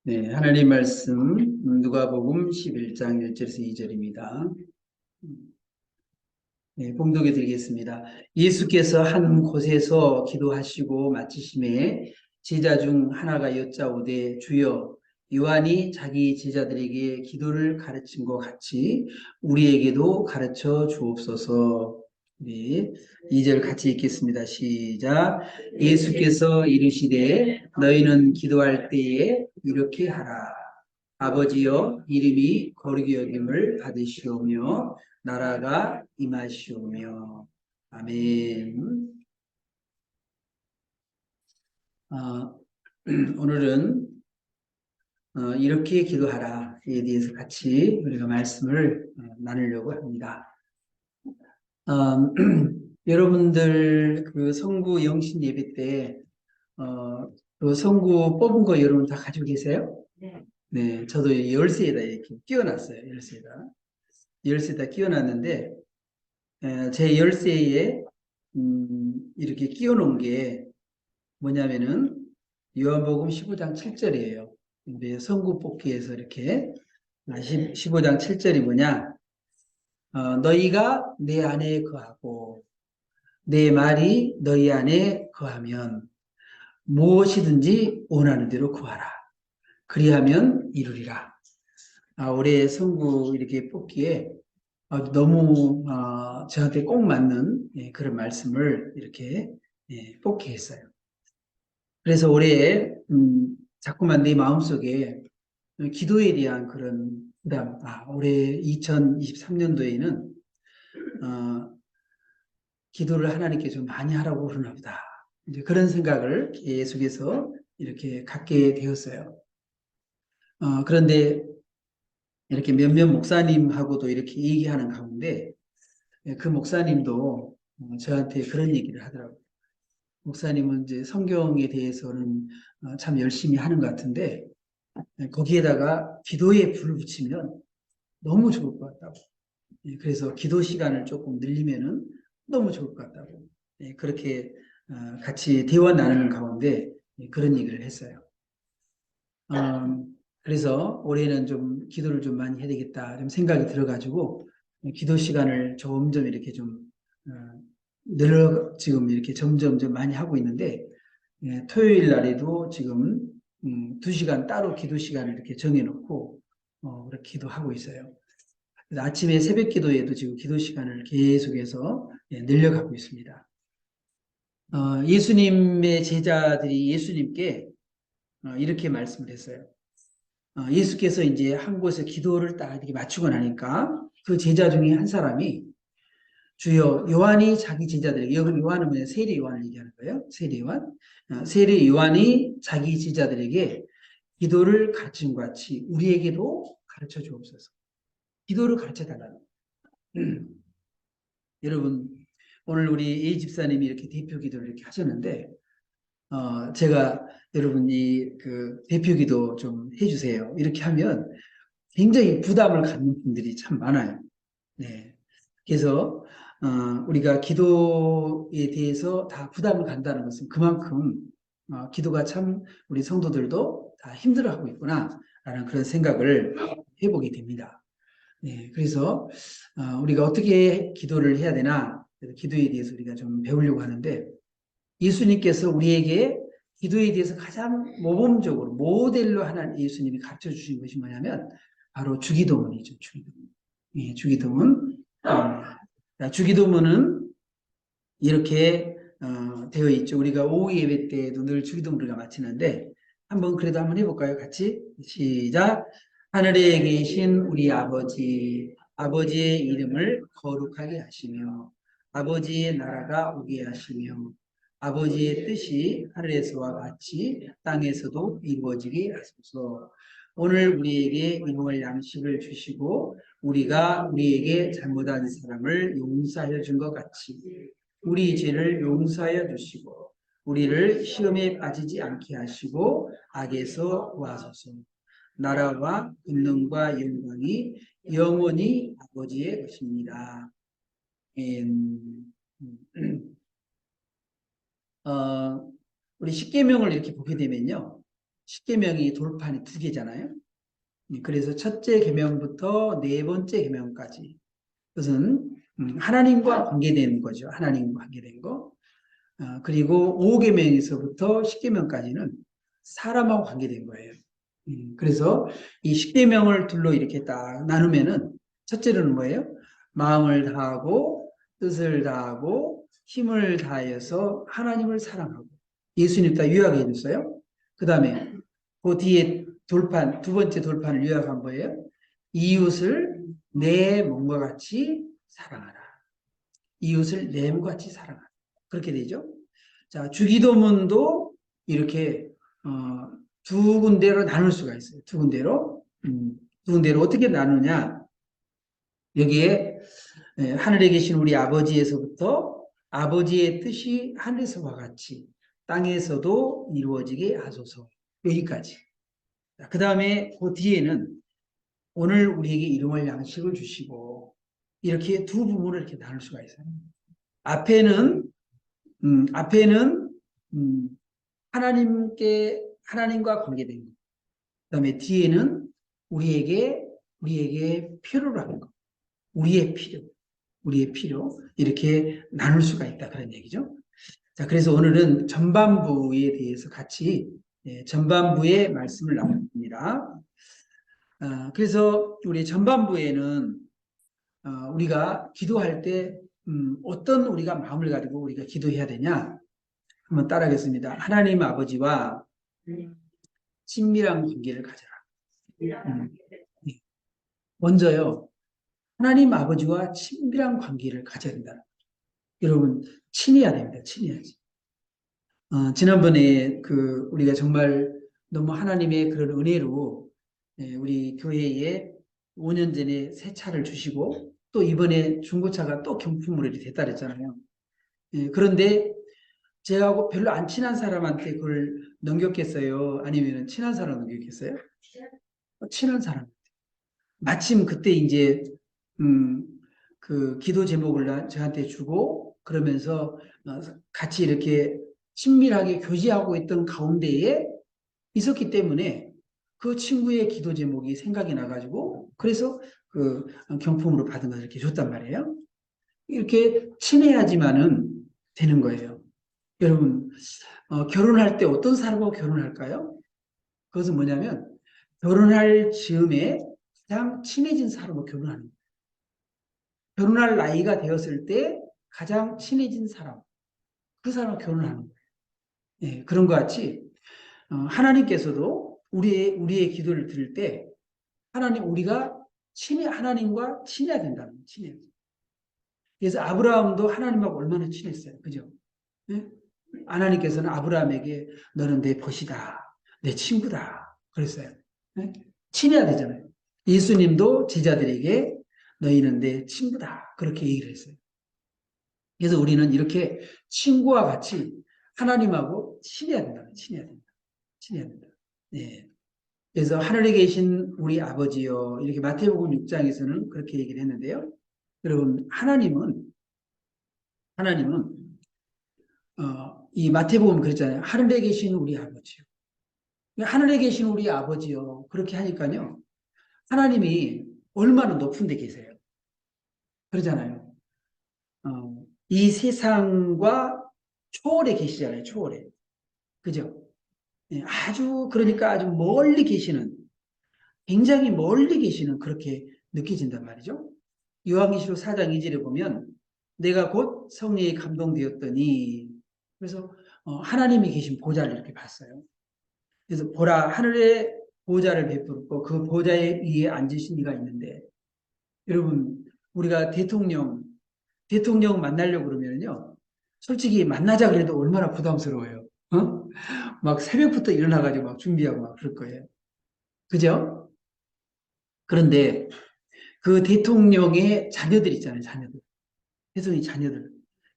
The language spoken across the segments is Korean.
네, 하나님 말씀 누가복음 11장 1절에서 2절입니다. 네, 봉독해 드리겠습니다. 예수께서 한 곳에서 기도하시고 마치심에 제자 중 하나가 여짜오되 주여 요한이 자기 제자들에게 기도를 가르친 것 같이 우리에게도 가르쳐 주옵소서. 네, 2절 같이 읽겠습니다. 시작. 예수께서 이르시되 너희는 기도할 때에 이렇게 하라. 아버지여 이름이 거룩히 여김을 받으시오며 나라가 임하시오며. 아멘. 어, 오늘은 이렇게 기도하라에 대해서 같이 우리가 말씀을 나누려고 합니다. 여러분들 그 성구 영신 예배 때 그 성구 뽑은 거 여러분 다 가지고 계세요? 네. 네, 저도 열쇠에다 이렇게 끼워놨어요. 열쇠에다 끼워놨는데 제 열쇠에 이렇게 끼워놓은 게 뭐냐면은 요한복음 15장 7절이에요. 근데 성구 뽑기에서 이렇게 15장 7절이 뭐냐? 너희가 내 안에 거하고 내 말이 너희 안에 거하면 무엇이든지 원하는 대로 구하라. 그리하면 이루리라. 올해 성구 이렇게 뽑기에 너무 저한테 꼭 맞는 그런 말씀을 이렇게 뽑게 했어요. 그래서 올해 자꾸만 내 마음속에 기도에 대한 그런 부담, 올해 2023년도에는 기도를 하나님께 좀 많이 하라고 그러나 보다. 이제 그런 생각을 계속해서 이렇게 갖게 되었어요. 그런데 이렇게 몇몇 목사님하고도 이렇게 얘기하는 가운데 그 목사님도 저한테 그런 얘기를 하더라고요. 목사님은 이제 성경에 대해서는 참 열심히 하는 것 같은데 거기에다가 기도에 불을 붙이면 너무 좋을 것 같다고. 그래서 기도 시간을 조금 늘리면은 너무 좋을 것 같다고. 그렇게 같이 대화 나누는 가운데 그런 얘기를 했어요. 그래서 올해는 좀 기도를 좀 많이 해야 되겠다 이런 생각이 들어가지고 기도 시간을 점점 이렇게 좀 지금 이렇게 점점 좀 많이 하고 있는데 토요일 날에도 지금 2시간 따로 기도 시간을 이렇게 정해놓고 그렇게 기도하고 있어요. 그래서 아침에 새벽 기도에도 지금 기도 시간을 계속해서 늘려가고 있습니다. 예수님의 제자들이 예수님께 이렇게 말씀을 했어요. 예수께서 이제 한 곳에 기도를 딱 이렇게 마치고 나니까 그 제자 중에 한 사람이 주여 요한이 자기 제자들에게 여기 요한은 뭐냐 세례 요한을 얘기하는 거예요. 세례 요한. 세례 요한이 자기 제자들에게 기도를 가르친 것 같이 우리에게도 가르쳐 주옵소서. 기도를 가르쳐 달라는 여러분 오늘 우리 A 집사님이 이렇게 대표 기도를 이렇게 하셨는데 제가 여러분이 그 대표 기도 좀 해주세요. 이렇게 하면 굉장히 부담을 갖는 분들이 참 많아요. 네. 그래서 우리가 기도에 대해서 다 부담을 간다는 것은 그만큼 기도가 참 우리 성도들도 다 힘들어하고 있구나라는 그런 생각을 해보게 됩니다. 네. 그래서 우리가 어떻게 기도를 해야 되나 기도에 대해서 우리가 좀 배우려고 하는데 예수님께서 우리에게 기도에 대해서 가장 모범적으로 모델로 하나님 예수님이 가르쳐 주신 것이 뭐냐면 바로 주기도문이죠. 주기도문. 예, 주기도문. 주기도문은 이렇게 되어 있죠. 우리가 오후 예배 때도 늘 주기도문을 우리가 마치는데 한번 그래도 한번 해볼까요? 같이 시작. 하늘에 계신 우리 아버지, 아버지의 이름을 거룩하게 하시며 아버지의 나라가 오게 하시며 아버지의 뜻이 하늘에서와 같이 땅에서도 이루어지게 하소서. 오늘 우리에게 일용할 양식을 주시고 우리가 우리에게 잘못한 사람을 용서하여 준 것 같이 우리 죄를 용서하여 주시고 우리를 시험에 빠지지 않게 하시고 악에서 구하소서. 나라와 권능과 영광이 영원히 아버지의 것입니다. 우리 십계명을 이렇게 보게 되면요. 십계명이 돌판이 두 개잖아요. 그래서 첫째 계명부터 네 번째 계명까지 그것은 하나님과 관계된 거죠. 하나님과 관계된 거. 그리고 5계명에서부터 10계명까지는 사람하고 관계된 거예요. 그래서 이 10계명을 둘로 이렇게 딱 나누면은 첫째는 뭐예요? 마음을 다하고 뜻을 다하고 힘을 다하여서 하나님을 사랑하고 예수님 다 요약해 줬어요. 그 다음에 그 뒤에 돌판, 두 번째 돌판을 요약한 거예요. 이웃을 내 몸과 같이 사랑하라. 이웃을 내 몸과 같이 사랑하라. 그렇게 되죠. 자, 주기도문도 이렇게 두 군데로 나눌 수가 있어요. 두 군데로. 두 군데로 어떻게 나누냐? 여기에 하늘에 계신 우리 아버지에서부터 아버지의 뜻이 하늘에서와 같이 땅에서도 이루어지게 하소서. 여기까지. 그 다음에 그 뒤에는 오늘 우리에게 일용할 양식을 주시고 이렇게 두 부분을 이렇게 나눌 수가 있어요. 앞에는 하나님과 관계된 것. 그다음에 뒤에는 우리에게 필요로 하는 것. 우리의 필요 이렇게 나눌 수가 있다 그런 얘기죠. 자, 그래서 오늘은 전반부에 대해서 같이 전반부의 말씀을 나눕니다. 그래서 우리 전반부에는 우리가 기도할 때 어떤 우리가 마음을 가지고 우리가 기도해야 되냐? 한번 따라하겠습니다. 하나님 아버지와 친밀한 관계를 가져라. 먼저요, 하나님 아버지와 친밀한 관계를 가져야 된다. 여러분, 친해야 됩니다. 친해야지. 지난번에 우리가 정말 너무 하나님의 그런 은혜로 우리 교회에 5년 전에 새 차를 주시고 또 이번에 중고차가 또 경품으로 이렇게 됐다 그랬잖아요. 그런데 제하고 별로 안 친한 사람한테 그걸 넘겼겠어요? 아니면 친한 사람 넘겼겠어요? 친한 사람. 마침 그때 이제, 그 기도 제목을 저한테 주고 그러면서 같이 이렇게 친밀하게 교제하고 있던 가운데에 있었기 때문에 그 친구의 기도 제목이 생각이 나가지고 그래서 그 경품으로 받은 것을 이렇게 줬단 말이에요. 이렇게 친해야지만은 되는 거예요. 여러분, 결혼할 때 어떤 사람하고 결혼할까요? 그것은 뭐냐면 결혼할 즈음에 가장 친해진 사람하고 결혼하는 거예요. 결혼할 나이가 되었을 때 가장 친해진 사람, 그 사람하고 결혼하는 거예요. 예, 그런 것 같이 하나님께서도 우리의 기도를 들을 때 우리가 하나님과 친해야 된다는 거예요. 친해야 돼요. 그래서 아브라함도 하나님하고 얼마나 친했어요. 그죠? 예? 하나님께서는 아브라함에게 너는 내 벗이다. 내 친구다. 그랬어요. 네? 친해야 되잖아요. 예수님도 제자들에게 너희는 내 친구다. 그렇게 얘기를 했어요. 그래서 우리는 이렇게 친구와 같이 하나님하고 친해야 된다. 친해야 된다. 친해야 된다. 네. 그래서 하늘에 계신 우리 아버지요. 이렇게 마태복음 6장에서는 그렇게 얘기를 했는데요. 여러분, 하나님은 이 마태복음 그랬잖아요. 하늘에 계신 우리 아버지요. 하늘에 계신 우리 아버지요. 그렇게 하니까요. 하나님이 얼마나 높은 데 계세요. 그러잖아요. 이 세상과 초월에 계시잖아요. 초월에. 그죠? 예, 그러니까 아주 멀리 계시는, 굉장히 멀리 계시는 그렇게 느껴진단 말이죠. 요한계시록 4장 2절에 보면 내가 곧 성령에 감동되었더니 그래서 하나님이 계신 보좌를 이렇게 봤어요. 그래서 보라 하늘에 보좌를 베풀고 그 보좌 위에 앉으신 이가 있는데 여러분 우리가 대통령 만나려고 그러면요 솔직히 만나자 그래도 얼마나 부담스러워요. 어? 막 새벽부터 일어나가지고 막 준비하고 막 그럴 거예요. 그죠? 그런데 그 대통령의 자녀들 있잖아요. 자녀들.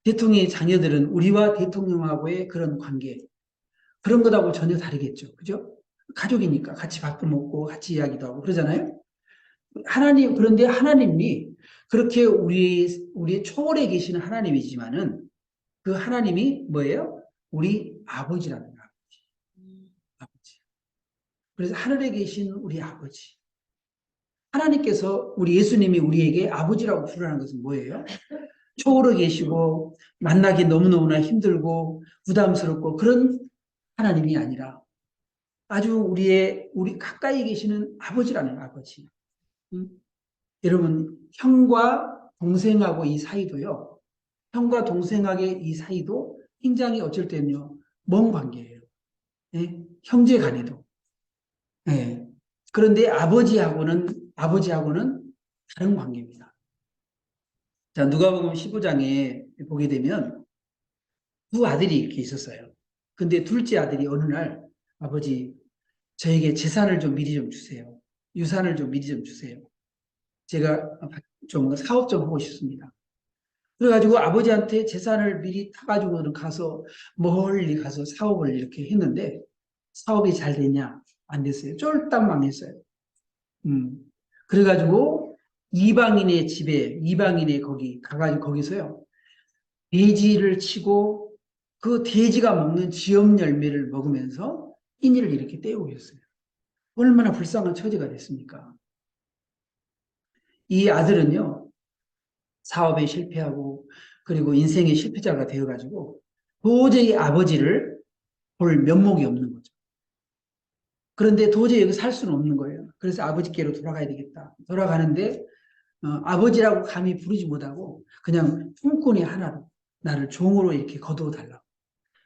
대통령의 자녀들은 우리와 대통령하고의 그런 관계 그런 것하고 전혀 다르겠죠. 그죠? 가족이니까 같이 밥도 먹고 같이 이야기도 하고 그러잖아요. 그런데 하나님이 그렇게 우리의 초월에 계시는 하나님이지만은 그 하나님이 뭐예요? 우리 아버지라는 거예요. 아버지. 그래서 하늘에 계신 우리 아버지. 하나님께서 우리 예수님이 우리에게 아버지라고 부르는 것은 뭐예요? 초월해 계시고 만나기 너무너무나 힘들고 부담스럽고 그런 하나님이 아니라 아주 우리 가까이 계시는 아버지라는 아버지. 응? 여러분, 형과 동생하고 이 사이도요. 형과 동생하게 이 사이도 굉장히 어쩔 때는요. 먼 관계예요. 예? 형제 간에도. 예. 그런데 아버지하고는 다른 관계입니다. 자, 누가복음 15장에 보게 되면 두 아들이 이렇게 있었어요. 근데 둘째 아들이 어느 날 아버지 저에게 재산을 좀 미리 좀 주세요. 유산을 좀 미리 좀 주세요. 제가 좀 사업 좀 하고 싶습니다. 그래가지고 아버지한테 재산을 미리 타가지고는 가서 멀리 가서 사업을 이렇게 했는데 사업이 잘 됐냐? 안 됐어요. 쫄딱 망했어요. 음. 그래가지고 이방인의 거기 가가지고 거기서요. 돼지를 치고 그 돼지가 먹는 지엽 열매를 먹으면서 인일을 이렇게 때우고 있어요. 얼마나 불쌍한 처지가 됐습니까? 이 아들은요, 사업에 실패하고, 그리고 인생의 실패자가 되어가지고, 도저히 아버지를 볼 면목이 없는 거죠. 그런데 도저히 여기 살 수는 없는 거예요. 그래서 아버지께로 돌아가야 되겠다. 돌아가는데, 아버지라고 감히 부르지 못하고, 그냥 품꾼이 하나로 나를 종으로 이렇게 거두어 달라고.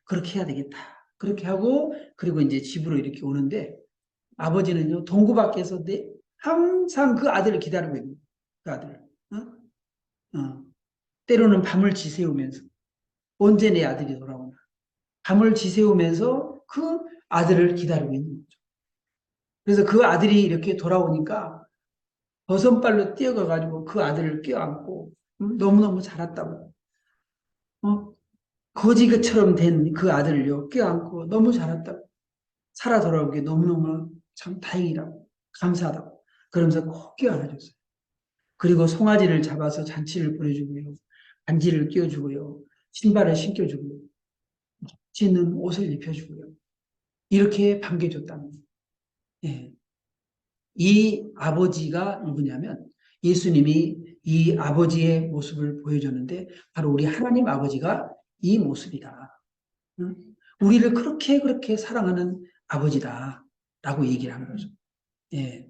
그렇게 해야 되겠다. 그렇게 하고, 그리고 이제 집으로 이렇게 오는데, 아버지는요, 동구 밖에서 항상 그 아들을 기다리고 있는 거예요. 그 아들을. 어? 어. 때로는 밤을 지새우면서, 언제 내 아들이 돌아오나. 밤을 지새우면서 그 아들을 기다리고 있는 거죠. 그래서 그 아들이 이렇게 돌아오니까 버선발로 뛰어가가지고 그 아들을 껴안고 너무너무 자랐다고. 어? 거지처럼 된 그 아들을요, 껴안고 너무 자랐다고. 살아 돌아온 게 너무너무 참 다행이라고. 감사하다고. 그러면서 꼭 껴안아줬어요. 그리고 송아지를 잡아서 잔치를 보내주고요. 반지를 끼워주고요. 신발을 신겨주고요. 멋지는 옷을 입혀주고요. 이렇게 반겨줬다는 거예요. 예. 이 아버지가 누구냐면 예수님이 이 아버지의 모습을 보여줬는데 바로 우리 하나님 아버지가 이 모습이다. 응? 우리를 그렇게 사랑하는 아버지다라고 얘기를 하는 거죠. 예.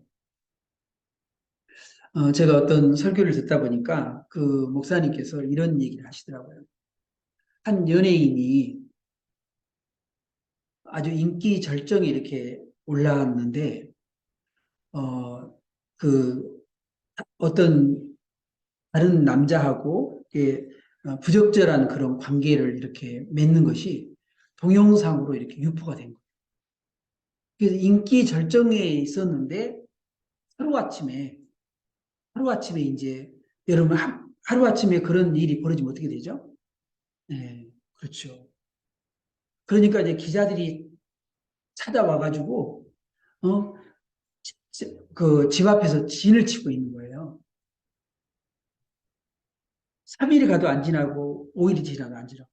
제가 어떤 설교를 듣다 보니까 그 목사님께서 이런 얘기를 하시더라고요. 한 연예인이 아주 인기 절정에 이렇게 올라왔는데, 그 어떤 다른 남자하고 이게 부적절한 그런 관계를 이렇게 맺는 것이 동영상으로 이렇게 유포가 된 거예요. 그래서 인기 절정에 있었는데 하루아침에 하루아침에 이제 여러분 하루아침에 그런 일이 벌어지면 어떻게 되죠? 네, 그렇죠. 그러니까 이제 기자들이 찾아와가지고 어, 그 집 앞에서 진을 치고 있는 거예요. 3일이 가도 안 지나고 5일이 지나도 안 지나고.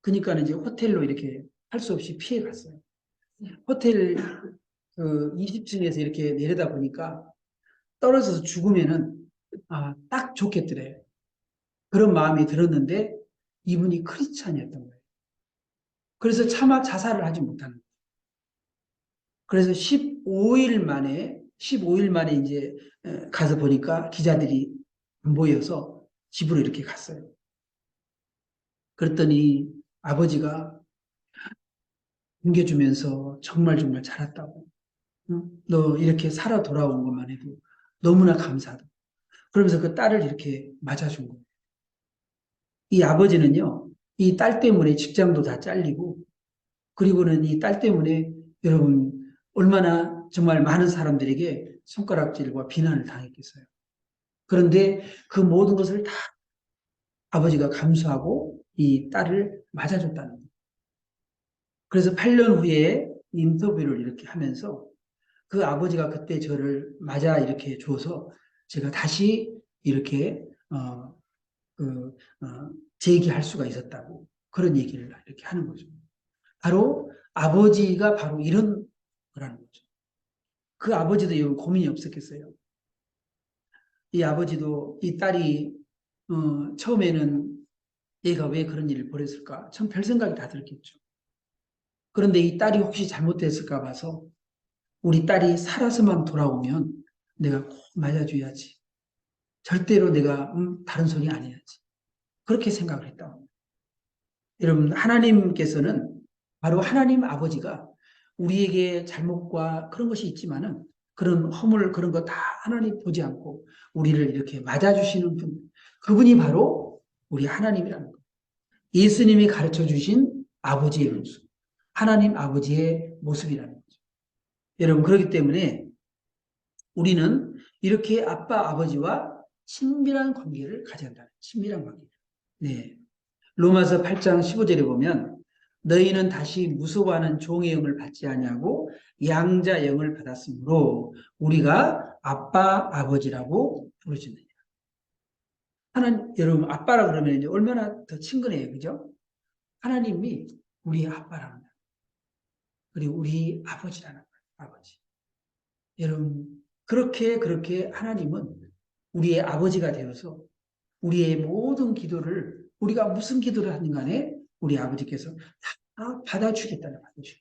그러니까 이제 호텔로 이렇게 할 수 없이 피해 갔어요. 호텔 그 20층에서 이렇게 내려다 보니까 떨어져서 죽으면은 딱 좋겠더래요. 그런 마음이 들었는데 이분이 크리스찬이었던 거예요. 그래서 차마 자살을 하지 못하는 거예요. 그래서 15일 만에 이제 가서 보니까 기자들이 안 보여서 집으로 이렇게 갔어요. 그랬더니 아버지가 옮겨주면서 정말 잘했다고. 응? 너 이렇게 살아 돌아온 것만 해도 너무나 감사하다. 그러면서 그 딸을 이렇게 맞아준 거예요. 이 아버지는요, 이 딸 때문에 직장도 다 잘리고, 그리고는 이 딸 때문에 여러분, 얼마나 정말 많은 사람들에게 손가락질과 비난을 당했겠어요. 그런데 그 모든 것을 다 아버지가 감수하고 이 딸을 맞아줬다는 거예요. 그래서 8년 후에 인터뷰를 이렇게 하면서 그 아버지가 그때 저를 맞아 이렇게 줘서 제가 다시 이렇게 그, 제기할 수가 있었다고 그런 얘기를 이렇게 하는 거죠. 바로 아버지가 바로 이런 거라는 거죠. 그 아버지도 이 고민이 없었겠어요. 이 아버지도 이 딸이 처음에는 얘가 왜 그런 일을 벌였을까? 참 별 생각이 다 들었겠죠. 그런데 이 딸이 혹시 잘못됐을까 봐서 우리 딸이 살아서만 돌아오면 내가 꼭 맞아줘야지. 절대로 내가 다른 소리 안 해야지. 그렇게 생각을 했다. 여러분, 하나님께서는 바로 하나님 아버지가 우리에게 잘못과 그런 것이 있지만은 그런 허물 그런 거 다 하나님 보지 않고 우리를 이렇게 맞아주시는 분, 그분이 바로 우리 하나님이라는 거예요. 예수님이 가르쳐 주신 아버지의 모습, 하나님 아버지의 모습이라는 거죠. 여러분, 그렇기 때문에 우리는 이렇게 아빠, 아버지와 친밀한 관계를 가져야 한다. 친밀한 관계. 네. 로마서 8장 15절에 보면 너희는 다시 무서워하는 종의 영을 받지 아니하고 양자 영을 받았으므로 우리가 아빠, 아버지라고 부르짖느니라. 하나님, 여러분, 아빠라 그러면 이제 얼마나 더 친근해요. 그죠? 하나님이 우리 아빠라는 거예요. 그리고 우리 아버지라는 거예요. 아버지. 여러분, 그렇게 하나님은 우리의 아버지가 되어서 우리의 모든 기도를 우리가 무슨 기도를 하든 간에 우리 아버지께서 다 받아주겠다는 말이죠.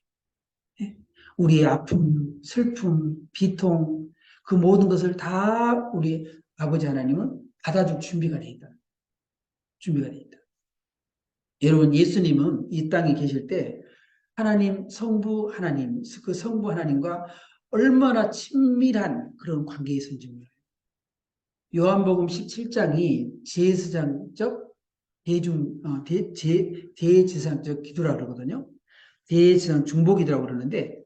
예? 우리의 아픔, 슬픔, 비통 그 모든 것을 다 우리 아버지 하나님은 받아줄 준비가 돼 있다. 준비가 돼 있다. 여러분, 예수님은 이 땅에 계실 때 하나님 성부 하나님 그 성부 하나님과 얼마나 친밀한 그런 관계에 있었는지 몰라요. 요한복음 17장이 제사장적 대제사장적 기도라 그러거든요. 대제사장 중보기도라고 그러는데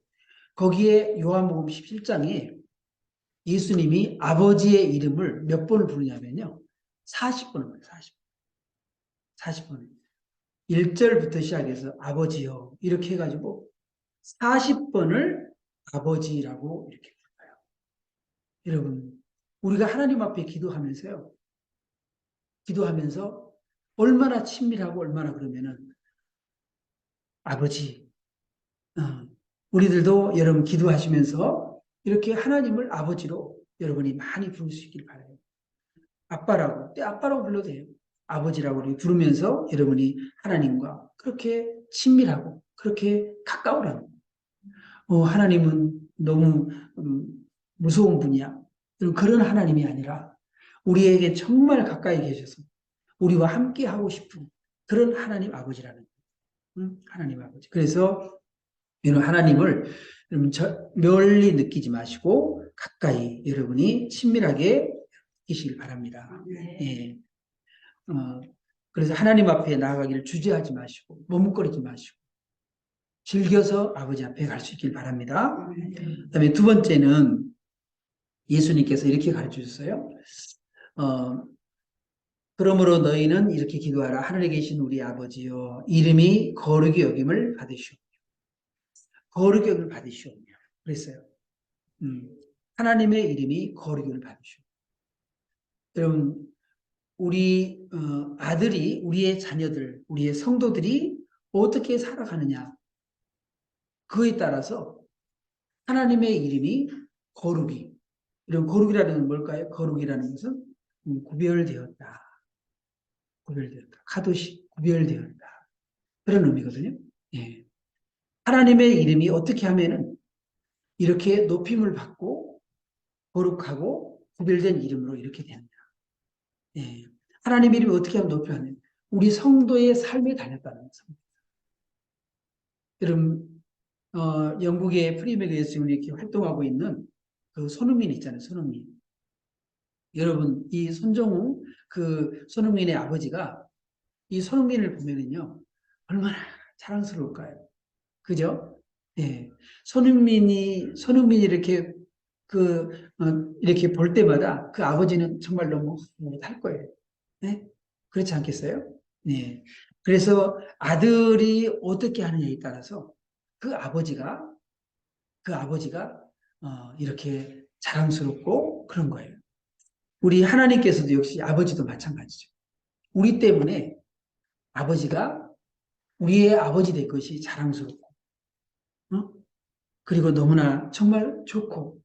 거기에 요한복음 17장에 예수님이 아버지의 이름을 몇 번을 부르냐면요. 40번을 불러요. 40번. 1절부터 시작해서 아버지요 이렇게 해가지고 40번을 아버지라고 이렇게 불러요. 여러분, 우리가 하나님 앞에 기도하면서요. 기도하면서 얼마나 친밀하고 얼마나 그러면은 아버지, 우리들도 여러분 기도하시면서 이렇게 하나님을 아버지로 여러분이 많이 부를 수 있길 바라요. 아빠라고 불러도 돼요. 아버지라고 부르면서 여러분이 하나님과 그렇게 친밀하고 그렇게 가까우라는 하나님은 너무 무서운 분이야. 그런 하나님이 아니라 우리에게 정말 가까이 계셔서 우리와 함께 하고 싶은 그런 하나님 아버지라는 하나님 아버지. 그래서 이런 하나님을 여러분 멀리 느끼지 마시고 가까이 여러분이 친밀하게 느끼시길 바랍니다. 예. 그래서 하나님 앞에 나아가기를 주저하지 마시고 머뭇거리지 마시고 즐겨서 아버지 앞에 갈 수 있길 바랍니다. 그다음에 두 번째는 예수님께서 이렇게 가르쳐 주셨어요. 그러므로 너희는 이렇게 기도하라. 하늘에 계신 우리 아버지여 이름이 거룩히 여김을 받으시오. 거룩히 여김을 받으시오. 그랬어요. 하나님의 이름이 거룩히 여김을 받으시오. 여러분 우리 아들이 우리의 자녀들 우리의 성도들이 어떻게 살아가느냐 그에 따라서 하나님의 이름이 거룩이 이런 거룩이라는 건 뭘까요? 거룩이라는 것은 구별되었다. 구별되었다. 카도시 구별되었다. 그런 의미거든요. 예. 하나님의 이름이 어떻게 하면은 이렇게 높임을 받고 거룩하고 구별된 이름으로 이렇게 됩니다. 예. 하나님 이름이 어떻게 하면 높여하냐? 우리 성도의 삶에 달렸다는 거죠. 여러분, 영국의 프리메리에서 이렇게 활동하고 있는 그 손흥민 있잖아요. 손흥민. 여러분, 이 손정우 그 손흥민의 아버지가 이 손흥민을 보면은요, 얼마나 자랑스러울까요? 그죠? 예. 손흥민이 이렇게 이렇게 볼 때마다 그 아버지는 정말 너무 못할 거예요. 네? 그렇지 않겠어요? 네. 그래서 아들이 어떻게 하느냐에 따라서 그 아버지가, 이렇게 자랑스럽고 그런 거예요. 우리 하나님께서도 역시 아버지도 마찬가지죠. 우리 때문에 아버지가 우리의 아버지 될 것이 자랑스럽고, 그리고 너무나 정말 좋고,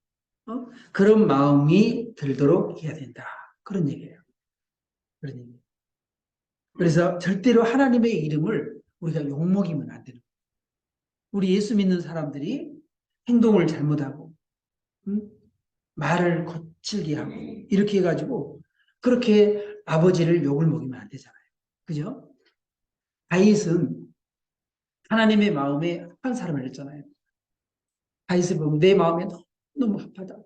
그런 마음이 들도록 해야 된다. 그런 얘기예요. 그런 얘기. 그래서 절대로 하나님의 이름을 우리가 욕먹이면 안 되는 거예요. 우리 예수 믿는 사람들이 행동을 잘못하고 음? 말을 거칠게 하고 이렇게 해가지고 그렇게 아버지를 욕을 먹이면 안 되잖아요. 그죠? 다윗은 하나님의 마음에 합한 사람을 했잖아요. 다윗을 보면 내 마음에 너무 합하다.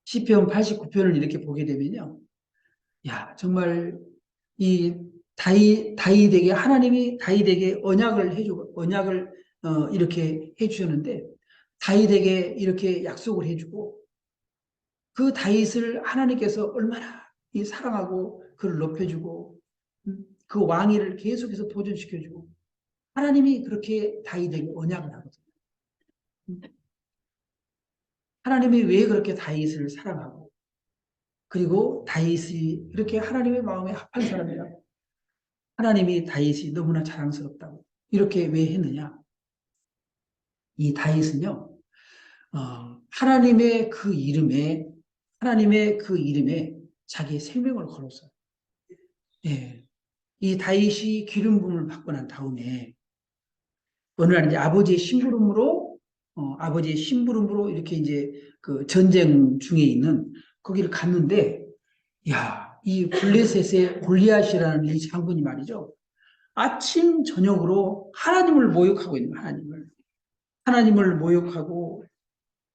시편 89편을 이렇게 보게 되면요. 야, 정말 이 다윗에게 하나님이 다윗에게 언약을 해주고 언약을 이렇게 해주셨는데 다윗에게 이렇게 약속을 해주고 그 다윗을 하나님께서 얼마나 이 사랑하고 그를 높여주고 그 왕위를 계속해서 보존시켜주고 하나님이 그렇게 다윗에게 언약을 하거든요. 하나님이 왜 그렇게 다윗을 사랑하고 그리고 다윗이 이렇게 하나님의 마음에 합한 사람이라고 하나님이 다윗이 너무나 자랑스럽다고 이렇게 왜 했느냐? 이 다윗은요, 하나님의 그 이름에 하나님의 그 이름에 자기의 생명을 걸었어요. 예. 이 다윗이 기름 부음을 받고 난 다음에 어느 날 이제 아버지의 심부름으로 이렇게 이제 그 전쟁 중에 있는 거기를 갔는데 야, 이 블레셋의 골리앗이라는 이 장군이 말이죠. 아침 저녁으로 하나님을 모욕하고 있는 하나님을 모욕하고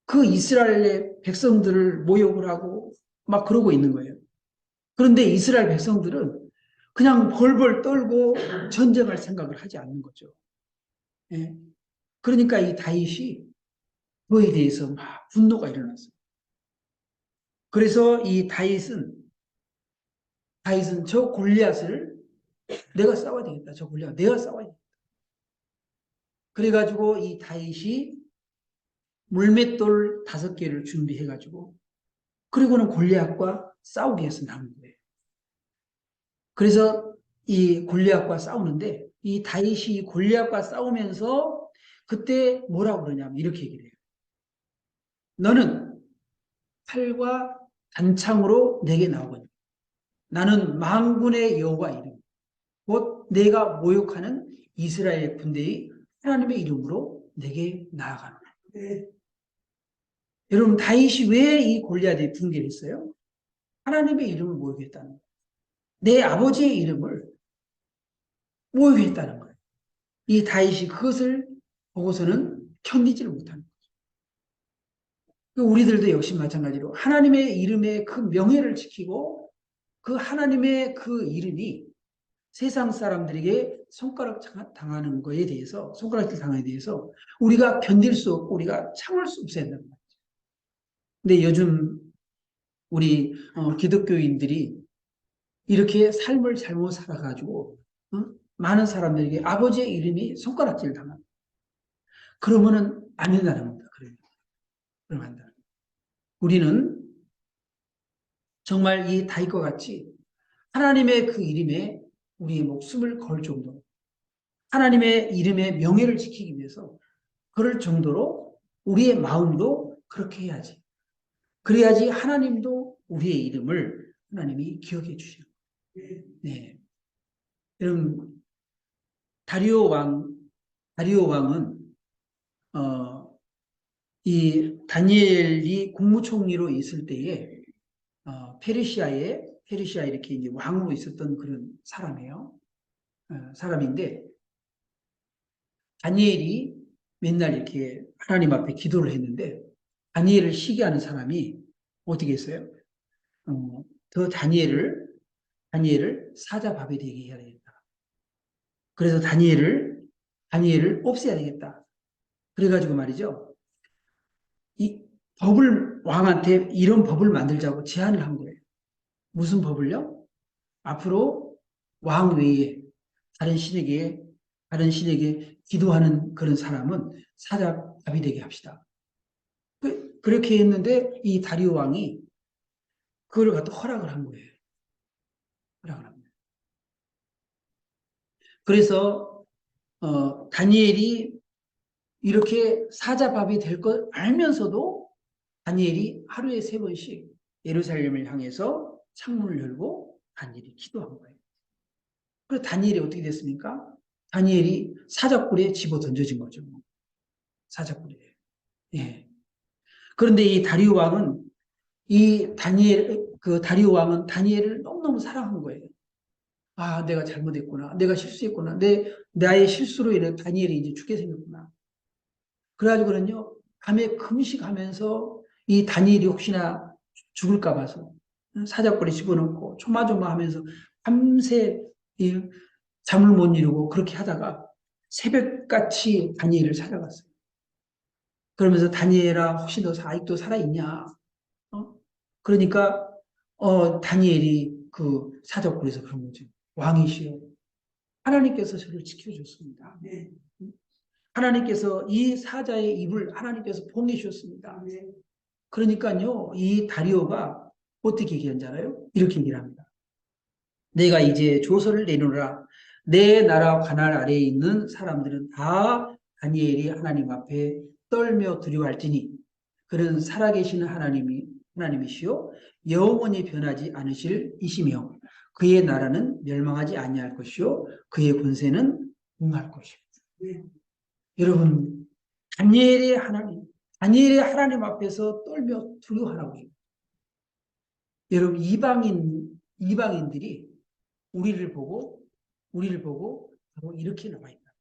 그 이스라엘의 백성들을 모욕을 하고 막 그러고 있는 거예요. 그런데 이스라엘 백성들은 그냥 벌벌 떨고 전쟁할 생각을 하지 않는 거죠. 예. 그러니까 이 다윗이 그에 대해서 막 분노가 일어났어요. 그래서 이 다윗은 저 골리앗을 내가 싸워야 되겠다. 저 골리앗 내가 싸워야 되겠다. 그래가지고 이 다윗이 물맷돌 5개를 준비해가지고 그리고는 골리앗과 싸우기 위해서 나온 거예요. 그래서 이 골리앗과 싸우는데 이 다윗이 골리앗과 싸우면서 그때 뭐라고 그러냐면 이렇게 얘기를 해요. 너는 칼과 단창으로 내게 나오거니 나는 만군의 여호와 이름 곧 내가 모욕하는 이스라엘 군대의 하나님의 이름으로 내게 나아가노라. 네. 여러분 다윗이 왜 이 골리앗에 붕괴를 했어요? 하나님의 이름을 모욕했다는 거예요. 내 아버지의 이름을 모욕했다는 거예요. 이 다윗이 그것을 보고서는 견디지를 못하는 거예요. 우리들도 역시 마찬가지로 하나님의 이름의 그 명예를 지키고 그 하나님의 그 이름이 세상 사람들에게 손가락 당하는 거에 대해서 손가락질 당하에 대해서 우리가 견딜 수 없고 우리가 참을 수 없어야 된다는 거예요. 근데 요즘 우리 기독교인들이 이렇게 삶을 잘못 살아가지고 많은 사람들에게 아버지의 이름이 손가락질 당합니다. 그러면은 안 된다는 겁니다. 그러면 안 된다. 우리는 정말 이 다윗과 같이 하나님의 그 이름에 우리의 목숨을 걸 정도로 하나님의 이름의 명예를 지키기 위해서 그럴 정도로 우리의 마음도 그렇게 해야지. 그래야지 하나님도 우리의 이름을 하나님이 기억해 주시는 거예요. 네. 여러분, 다리오 왕은, 이 다니엘이 국무총리로 있을 때에, 페르시아 이렇게 이제 왕으로 있었던 그런 사람이에요. 사람인데, 다니엘이 맨날 이렇게 하나님 앞에 기도를 했는데, 다니엘을 시기하는 사람이 어떻게 했어요? 더 다니엘을 사자밥에 되게 해야 되겠다. 그래서 다니엘을 없애야 되겠다. 그래가지고 말이죠. 이 왕한테 이런 법을 만들자고 제안을 한 거예요. 무슨 법을요? 앞으로 왕 외에 다른 신에게, 다른 신에게 기도하는 그런 사람은 사자밥이 되게 합시다. 그렇게 했는데 이 다리오 왕이 그걸 갖다 허락을 한 거예요. 허락을 한 거예요. 그래서 다니엘이 이렇게 사자밥이 될 걸 알면서도 다니엘이 하루에 3번씩 예루살렘을 향해서 창문을 열고 다니엘이 기도한 거예요. 그래서 다니엘이 어떻게 됐습니까? 다니엘이 사자굴에 집어 던져진 거죠. 사자굴에. 예. 그런데 이 다리오 왕은 다리오 왕은 다니엘을 너무너무 사랑한 거예요. 아, 내가 잘못했구나. 내가 실수했구나. 나의 실수로 인해 다니엘이 이제 죽게 생겼구나. 그래가지고는요, 밤에 금식하면서 이 다니엘이 혹시나 죽을까 봐서 사자굴에 집어넣고 조마조마하면서 밤새 이 잠을 못 이루고 그렇게 하다가 새벽같이 다니엘을 찾아갔어요. 그러면서 다니엘아, 혹시 너 아직도 살아있냐? 어? 그러니까 다니엘이 그 사자굴에서 그런 거죠. 왕이시여, 하나님께서 저를 지켜줬습니다. 네. 하나님께서 이 사자의 입을 하나님께서 봉해 주셨습니다. 네. 그러니까요, 이 다리오가 어떻게 얘기한 줄 알아요? 이렇게 얘기를 합니다. 내가 이제 조서를 내놓으라. 내 나라 관할 아래에 있는 사람들은 다 다니엘이 하나님 앞에 떨며 두려워할지니 그는 살아계시는 하나님이시요 영원히 변하지 않으실 이시며 그의 나라는 멸망하지 아니할 것이요 그의 권세는 응할 것이요. 네. 여러분, 다니엘의 하나님 앞에서 떨며 두려워하라고 해요. 여러분, 이방인들이 우리를 보고 바로 이렇게 나와 있다.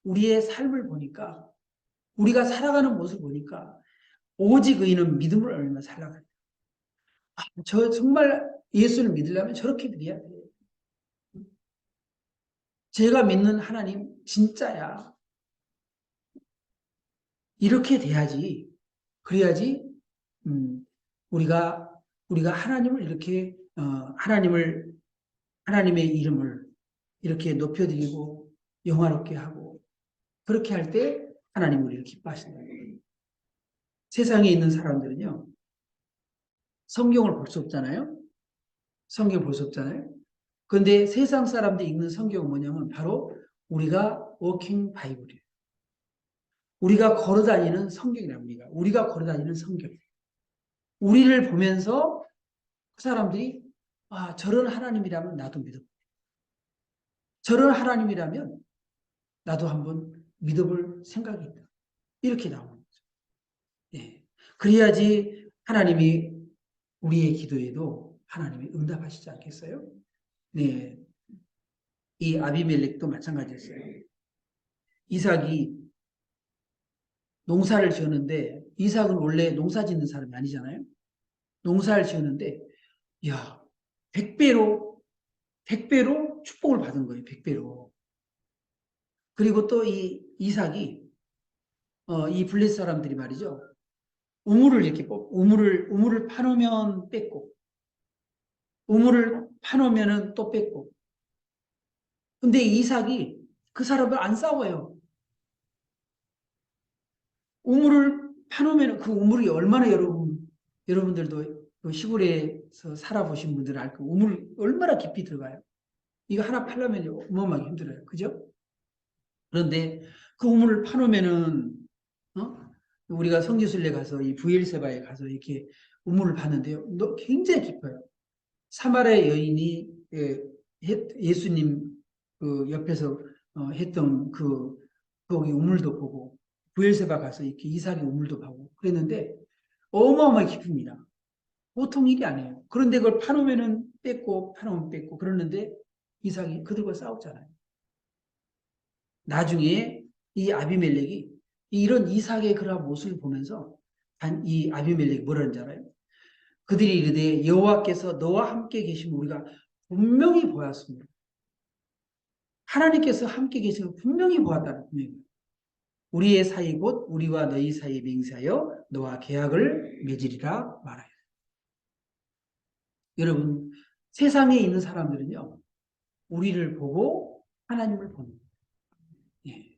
우리의 삶을 보니까, 우리가 살아가는 모습을 보니까, 오직 의인은 믿음을 얼마나 살아가냐. 저 정말 예수를 믿으려면 저렇게 믿어야 돼요. 제가 믿는 하나님 진짜야. 이렇게 돼야지. 그래야지, 음, 우리가 하나님을 이렇게, 하나님의 이름을 이렇게 높여드리고 영화롭게 하고 그렇게 할 때 하나님 우리를 기뻐하신다. 세상에 있는 사람들은요, 성경을 볼 수 없잖아요. 성경을 볼 수 없잖아요. 그런데 세상 사람들이 읽는 성경은 뭐냐면 바로 우리가 워킹 바이블이에요. 우리가 걸어다니는 성경이랍니다. 우리가 걸어다니는 성경. 우리를 보면서 그 사람들이 아, 저런 하나님이라면 나도 믿어. 저런 하나님이라면 나도 한번 믿어볼 생각이 있다. 이렇게 나오는 거죠. 예. 그래야지 하나님이 우리의 기도에도 하나님이 응답하시지 않겠어요? 네. 이 아비멜렉도 마찬가지였어요. 이삭이 농사를 지었는데 이삭은 원래 농사 짓는 사람이 아니잖아요. 농사를 지었는데 야, 100배로 축복을 받은 거예요. 100배로. 그리고 또 이 이삭이 이 블레셋 사람들이 말이죠. 우물을 이렇게 우물을 파놓으면 뺏고 우물을 파놓으면은 또 뺏고. 근데 이삭이 그 사람을 안 싸워요. 우물을 파놓으면 그 우물이 얼마나 여러분들도 그 시골에서 살아보신 분들은 알 거예요. 우물 얼마나 깊이 들어가요. 이거 하나 팔려면 어마어마하게 힘들어요. 그죠? 그런데 그 우물을 파놓으면은 우리가 성지순례 가서 이 부엘세바에 가서 이렇게 우물을 봤는데요. 굉장히 깊어요. 사마리아 여인이 예수님 그 옆에서 했던 거기 우물도 보고 부엘세바 가서 이렇게 이삭의 우물도 보고 그랬는데 어마어마하게 깊습니다. 보통 일이 아니에요. 그런데 그걸 파놓으면은 뺏고 파놓으면 뺏고 그러는데 이삭이 그들과 싸웠잖아요. 나중에 이 아비멜렉이 이런 이삭의 그런 모습을 보면서 이 아비멜렉이 뭐라는지 알아요? 그들이 이르되 여호와께서 너와 함께 계시면 우리가 분명히 보았습니다. 하나님께서 함께 계시는 걸 분명히 보았다는 분명히. 우리의 사이 곧 우리와 너희 사이에 맹세하여 너와 계약을 맺으리라 말하여. 여러분 세상에 있는 사람들은요. 우리를 보고 하나님을 보는 거예요. 예.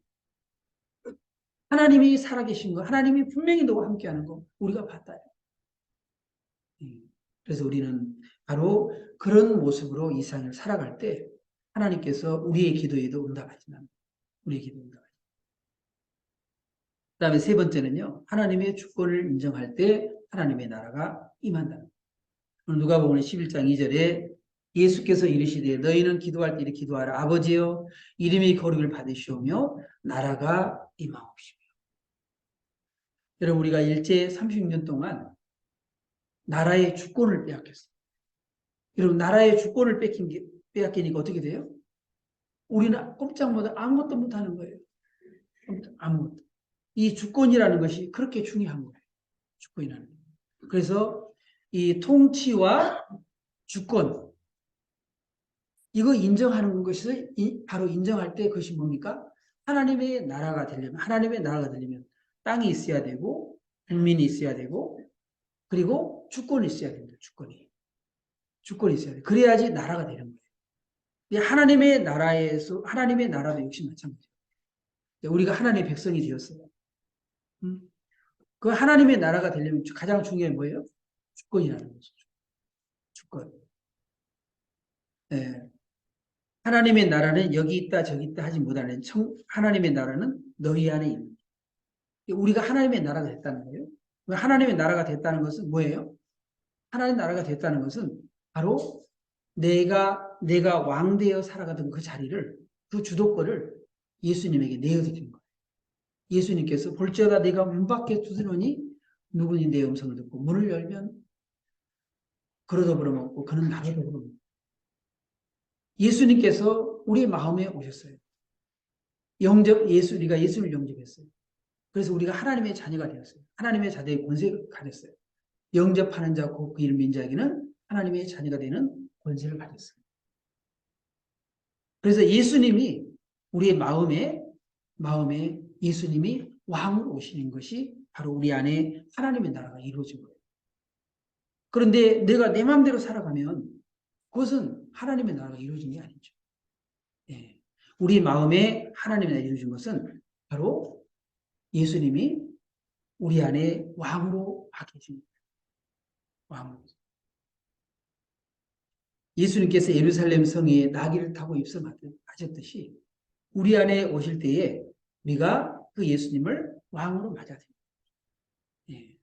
하나님이 살아계신 거, 하나님이 분명히 너와 함께하는 거 우리가 봤다. 예. 그래서 우리는 바로 그런 모습으로 이 세상을 살아갈 때 하나님께서 우리의 기도에도 응답하시는 우리의 기도 응답. 그다음에 세 번째는요. 하나님의 주권을 인정할 때 하나님의 나라가 임한다. 누가복음 11장 2절에 예수께서 이르시되 너희는 기도할 때 이렇게 기도하라. 아버지여 이름이 거룩을 받으시오며 나라가 임하옵시며. 여러분 우리가 일제 36년 동안 나라의 주권을 빼앗겼어요. 여러분 나라의 주권을 빼앗기니까 어떻게 돼요? 우리는 꼼짝 못하고 아무것도 못하는 거예요. 아무것도. 이 주권이라는 것이 그렇게 중요한 거예요. 주권이라는 거. 그래서 이 통치와 주권 이거 인정하는 것이 바로 인정할 때 그것이 뭡니까? 하나님의 나라가 되려면 땅이 있어야 되고 국민이 있어야 되고 그리고 주권이 있어야 됩니다. 주권이 있어야 돼. 그래야지 나라가 되는 거예요. 하나님의 나라도 역시 마찬가지예요. 우리가 하나님의 백성이 되었어요. 그 하나님의 나라가 되려면 가장 중요한 뭐예요? 주권이라는 거죠. 주권. 네. 하나님의 나라는 여기 있다 저기 있다 하지 못하는 하나님의 나라는 너희 안에 있는. 우리가 하나님의 나라가 됐다는 거예요. 하나님의 나라가 됐다는 것은 뭐예요? 하나님의 나라가 됐다는 것은 바로 내가 왕되어 살아가던 그 자리를 그 주도권을 예수님에게 내어드린 거예요. 예수님께서 볼지어다 내가 문 밖에 두드러니 누구니 내 음성을 듣고 문을 열면 그러다 벌어먹고 그는 나로 벌어먹고. 예수님께서 우리 마음에 오셨어요. 우리가 예수를 영접했어요. 그래서 우리가 하나님의 자녀가 되었어요. 하나님의 자녀의 권세를 가졌어요. 영접하는 자, 곧 그 이름 민자에게는 하나님의 자녀가 되는 권세를 가졌어요. 그래서 예수님이 우리의 마음에 예수님이 왕으로 오시는 것이 바로 우리 안에 하나님의 나라가 이루어진 거예요. 그런데 내가 내 마음대로 살아가면 그것은 하나님의 나라가 이루어진 게 아니죠. 예. 우리 마음에 하나님의 나라가 이루어진 것은 바로 예수님이 우리 안에 왕으로 와 계십니다. 왕으로. 예수님께서 예루살렘 성에 나귀를 타고 입성하셨듯이 우리 안에 오실 때에 우리가 그 예수님을 왕으로 맞아들입니다. 예.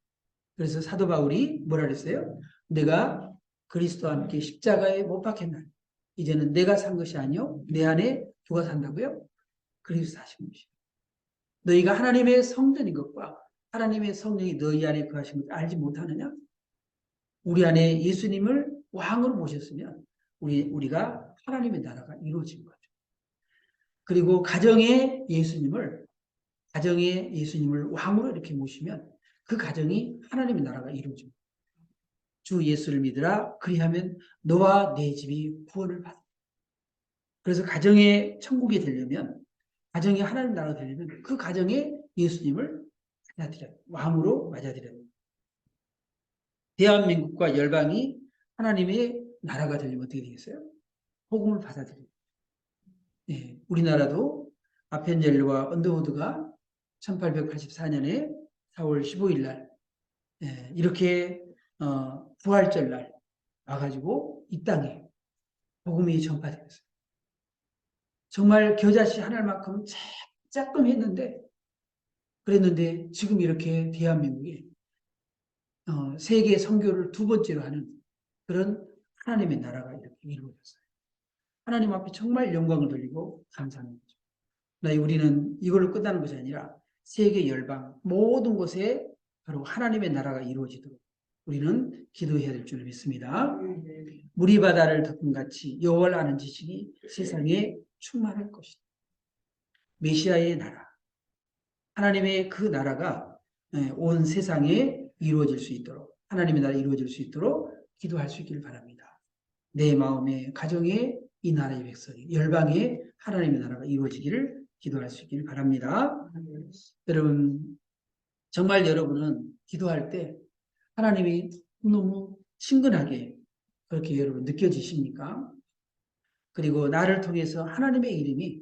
그래서 사도 바울이 뭐라 그랬어요? 내가 그리스도와 함께 십자가에 못 박혔나니 이제는 내가 산 것이 아니요 내 안에 누가 산다고요? 그리스도 사신 것이요. 너희가 하나님의 성전인 것과 하나님의 성령이 너희 안에 거하신 것을 알지 못하느냐? 우리 안에 예수님을 왕으로 모셨으면 우리가 하나님의 나라가 이루어진 거죠. 그리고 가정에 예수님을 왕으로 이렇게 모시면 그 가정이 하나님의 나라가 이루어집니다. 주 예수를 믿으라 그리하면 너와 내 집이 구원을 받아. 그래서 가정에 천국이 되려면 가정에 하나님 나라가 되려면 그 가정에 예수님을 맞아들여요. 왕으로 맞아들여요. 대한민국과 열방이 하나님의 나라가 되려면 어떻게 되겠어요? 복음을 받아들여요. 예, 우리나라도 아펜젤리와 언더우드가 1884년에 4월 15일 날 이렇게 부활절 날 와가지고 이 땅에 복음이 전파되었어요. 정말 겨자씨 하나만큼 조금 했는데 그랬는데 지금 이렇게 대한민국에 세계 선교를 두 번째로 하는 그런 하나님의 나라가 이렇게 이루어졌어요. 하나님 앞에 정말 영광을 돌리고 감사하는 거죠. 우리는 이걸로 끝나는 것이 아니라 세계 열방 모든 곳에 바로 하나님의 나라가 이루어지도록 우리는 기도해야 될 줄 믿습니다. 물이 바다를 덮은 같이 여호와를 아는 지식이 세상에 충만할 것이다. 메시아의 나라, 하나님의 그 나라가 온 세상에 이루어질 수 있도록 하나님의 나라가 이루어질 수 있도록 기도할 수 있기를 바랍니다. 내 마음에 가정에 이 나라의 백성이 열방에 하나님의 나라가 이루어지기를 기도할 수 있기를 바랍니다. 여러분 정말 여러분은 기도할 때 하나님이 너무 친근하게 그렇게 여러분 느껴지십니까? 그리고 나를 통해서 하나님의 이름이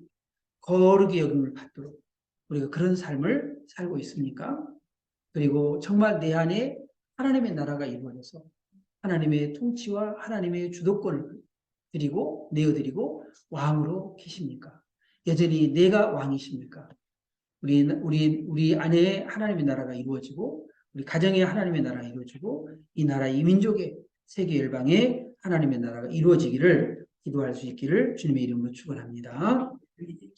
거룩히 여김을 받도록 우리가 그런 삶을 살고 있습니까? 그리고 정말 내 안에 하나님의 나라가 이루어져서 하나님의 통치와 하나님의 주도권을 내어드리고 왕으로 계십니까? 여전히 내가 왕이십니까? 우리 안에 하나님의 나라가 이루어지고 우리 가정에 하나님의 나라가 이루어지고 이 나라 이 민족의 세계 열방에 하나님의 나라가 이루어지기를 기도할 수 있기를 주님의 이름으로 축원합니다.